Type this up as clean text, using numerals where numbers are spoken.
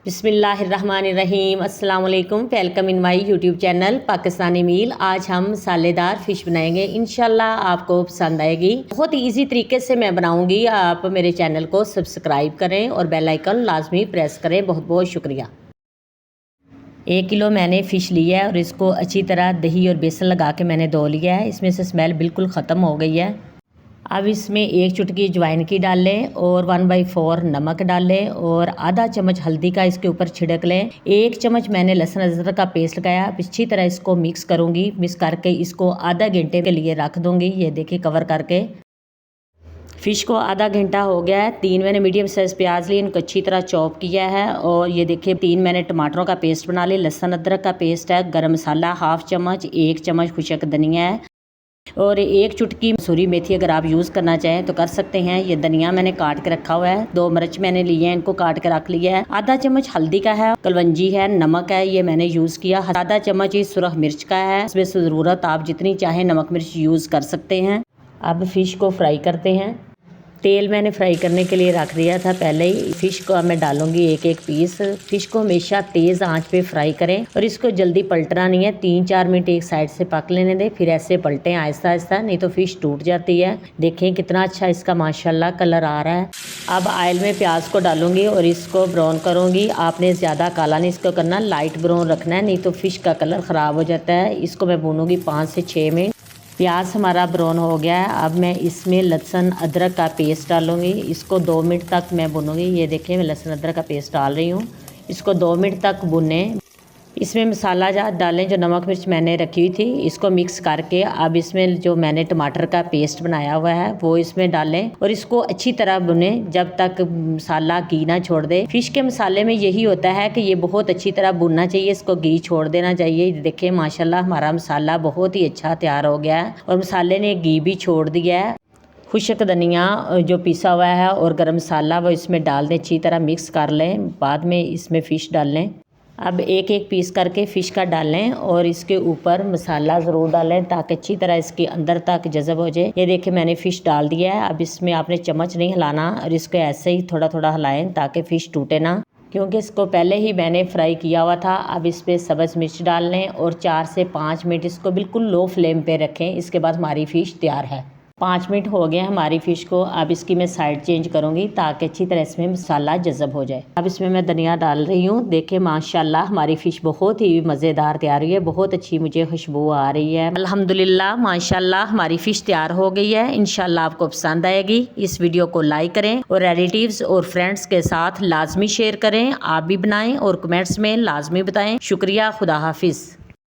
बिस्मिल्लाहिर्रहमानिर्रहीम अस्सलाम वालेकुम। Welcome in my YouTube channel Pakistani meal. आज हम मसालेदार फ़िश बनाएंगे, इंशाल्लाह आपको पसंद आएगी। बहुत ही इजी तरीके से मैं बनाऊंगी। आप मेरे चैनल को सब्सक्राइब करें और बेल आइकन लाजमी प्रेस करें। बहुत बहुत शुक्रिया। 1 किलो मैंने फ़िश लिया है और इसको अच्छी तरह दही और बेसन लगा के मैंने धो लिया है। इसमें से स्मेल बिल्कुल ख़त्म हो गई है। अब इसमें 1 चुटकी अजवाइन की डाल लें और 1/4 नमक डाल लें और आधा चम्मच हल्दी का इसके ऊपर छिड़क लें। 1 चम्मच मैंने लहसुन अदरक का पेस्ट लगाया। अब अच्छी तरह इसको मिक्स करूंगी। मिक्स करके इसको आधा घंटे के लिए रख दूंगी। ये देखिए कवर करके फ़िश को आधा घंटा हो गया है। 3 मैंने मीडियम साइज़ प्याज लिए, इनको अच्छी तरह चॉप किया है। और ये देखिए 3 मैंने टमाटरों का पेस्ट बना लिया। लहसुन अदरक का पेस्ट है। गरम मसाला हाफ चम्मच, 1 चम्मच खुशक धनिया है और 1 चुटकी मसूरी मेथी अगर आप यूज़ करना चाहें तो कर सकते हैं। ये धनिया मैंने काट के रखा हुआ है। 2 मिर्च मैंने लिए हैं, इनको काट के रख लिया है। आधा चम्मच हल्दी का है, कलवंजी है, नमक है, ये मैंने यूज़ किया। आधा चम्मच ही सुरख मिर्च का है। इसमें ज़रूरत आप जितनी चाहें नमक मिर्च यूज़ कर सकते हैं। अब फ़िश को फ्राई करते हैं। तेल मैंने फ्राई करने के लिए रख दिया था पहले ही। फ़िश को अब मैं डालूंगी एक एक पीस। फ़िश को हमेशा तेज़ आंच पे फ्राई करें और इसको जल्दी पलटना नहीं है। 3-4 मिनट एक साइड से पक लेने दें, फिर ऐसे पलटें आहिस्ता आहिस्ता, नहीं तो फ़िश टूट जाती है। देखें कितना अच्छा इसका माशाल्लाह कलर आ रहा है। अब ऑयल में प्याज को डालूंगी और इसको ब्राउन करूँगी। आपने ज़्यादा काला नहीं इसको करना, लाइट ब्राउन रखना है, नहीं तो फ़िश का कलर ख़राब हो जाता है। इसको मैं भूनूंगी 5 से 6 मिनट। प्याज हमारा ब्राउन हो गया है। अब मैं इसमें लहसुन अदरक का पेस्ट डालूंगी। इसको 2 मिनट तक मैं भूनूंगी। ये देखिए मैं लहसुन अदरक का पेस्ट डाल रही हूँ। इसको 2 मिनट तक भुनें। इसमें मसाला जात डालें, जो नमक मिर्च मैंने रखी हुई थी। इसको मिक्स करके अब इसमें जो मैंने टमाटर का पेस्ट बनाया हुआ है वो इसमें डालें और इसको अच्छी तरह भुनें जब तक मसाला घी ना छोड़ दे। फिश के मसाले में यही होता है कि ये बहुत अच्छी तरह भुनना चाहिए, इसको घी छोड़ देना चाहिए। देखिए माशाल्लाह हमारा मसाला बहुत ही अच्छा तैयार हो गया है और मसाले ने घी भी छोड़ दिया है। खुशक धनिया जो पिसा हुआ है और गरम मसाला वो इसमें डाल दें, अच्छी तरह मिक्स कर लें। बाद में इसमें फ़िश डाल लें। अब एक एक पीस करके फ़िश का डालें और इसके ऊपर मसाला ज़रूर डालें ताकि अच्छी तरह इसके अंदर तक जज़ब हो जाए। ये देखिए मैंने फ़िश डाल दिया है। अब इसमें आपने चम्मच नहीं हिलाना और इसको ऐसे ही थोड़ा थोड़ा हिलाएं ताकि फ़िश टूटे ना, क्योंकि इसको पहले ही मैंने फ्राई किया हुआ था। अब इस पर सब्ज़ मिर्च डाल लें और 4 से 5 मिनट इसको बिल्कुल लो फ्लेम पे रखें। इसके बाद हमारी फ़िश तैयार है। 5 मिनट हो गए हमारी फ़िश को। अब इसकी मैं साइड चेंज करूंगी ताकि अच्छी तरह इसमें मसाला जज़ब हो जाए। अब इसमें मैं धनिया डाल रही हूँ। देखिए माशाल्लाह हमारी फ़िश बहुत ही मज़ेदार तैयार हुई है। बहुत अच्छी मुझे खुशबू आ रही है। अल्हम्दुलिल्लाह माशाल्लाह हमारी फ़िश तैयार हो गई है। इंशाल्लाह आपको पसंद आएगी। इस वीडियो को लाइक करें और रिलेटिव्स और फ्रेंड्स के साथ लाजमी शेयर करें। आप भी बनाएं और कमेंट्स में लाजमी बताएं। शुक्रिया। खुदा हाफिज़।